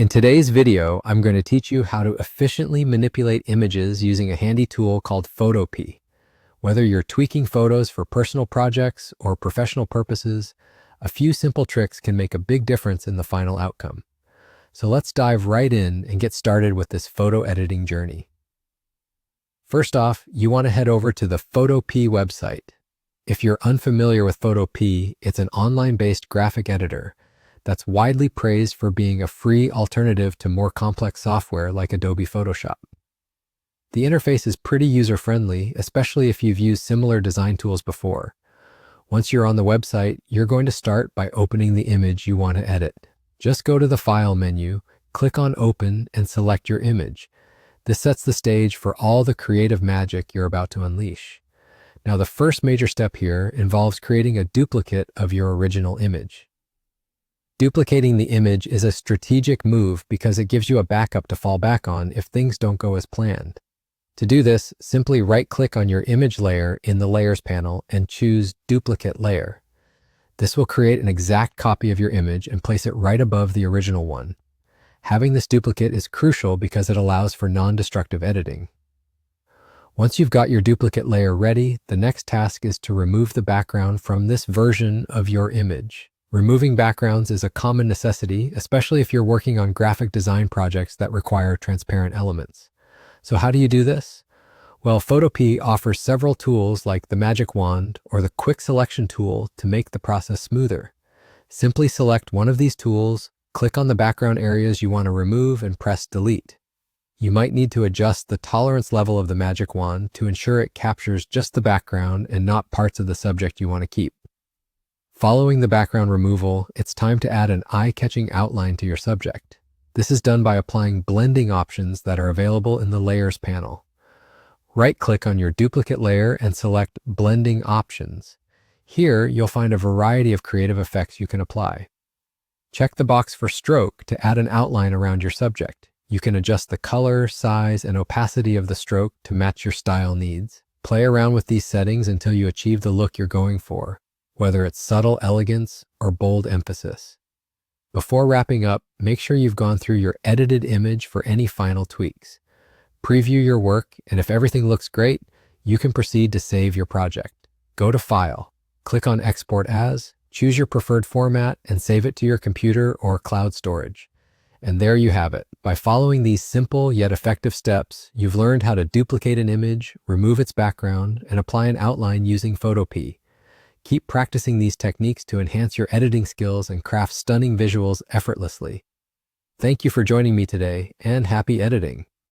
In today's video, I'm going to teach you how to efficiently manipulate images using a handy tool called Photopea. Whether you're tweaking photos for personal projects or professional purposes, a few simple tricks can make a big difference in the final outcome. So let's dive right in and get started with this photo editing journey. First off, you want to head over to the Photopea website. If you're unfamiliar with Photopea, it's an online-based graphic editor that's widely praised for being a free alternative to more complex software like Adobe Photoshop. The interface is pretty user-friendly, especially if you've used similar design tools before. Once you're on the website, you're going to start by opening the image you want to edit. Just go to the File menu, click on Open, and select your image. This sets the stage for all the creative magic you're about to unleash. Now, the first major step here involves creating a duplicate of your original image. Duplicating the image is a strategic move because it gives you a backup to fall back on if things don't go as planned. To do this, simply right-click on your image layer in the Layers panel and choose Duplicate Layer. This will create an exact copy of your image and place it right above the original one. Having this duplicate is crucial because it allows for non-destructive editing. Once you've got your duplicate layer ready, the next task is to remove the background from this version of your image. Removing backgrounds is a common necessity, especially if you're working on graphic design projects that require transparent elements. So how do you do this? Well, Photopea offers several tools like the magic wand or the quick selection tool to make the process smoother. Simply select one of these tools, click on the background areas you want to remove, and press Delete. You might need to adjust the tolerance level of the magic wand to ensure it captures just the background and not parts of the subject you want to keep. Following the background removal, it's time to add an eye-catching outline to your subject. This is done by applying blending options that are available in the Layers panel. Right-click on your duplicate layer and select Blending Options. Here, you'll find a variety of creative effects you can apply. Check the box for stroke to add an outline around your subject. You can adjust the color, size, and opacity of the stroke to match your style needs. Play around with these settings until you achieve the look you're going for, whether it's subtle elegance or bold emphasis. Before wrapping up, make sure you've gone through your edited image for any final tweaks. Preview your work, and if everything looks great, you can proceed to save your project. Go to File, click on Export As, choose your preferred format, and save it to your computer or cloud storage. And there you have it. By following these simple yet effective steps, you've learned how to duplicate an image, remove its background, and apply an outline using Photopea. Keep practicing these techniques to enhance your editing skills and craft stunning visuals effortlessly. Thank you for joining me today, and happy editing.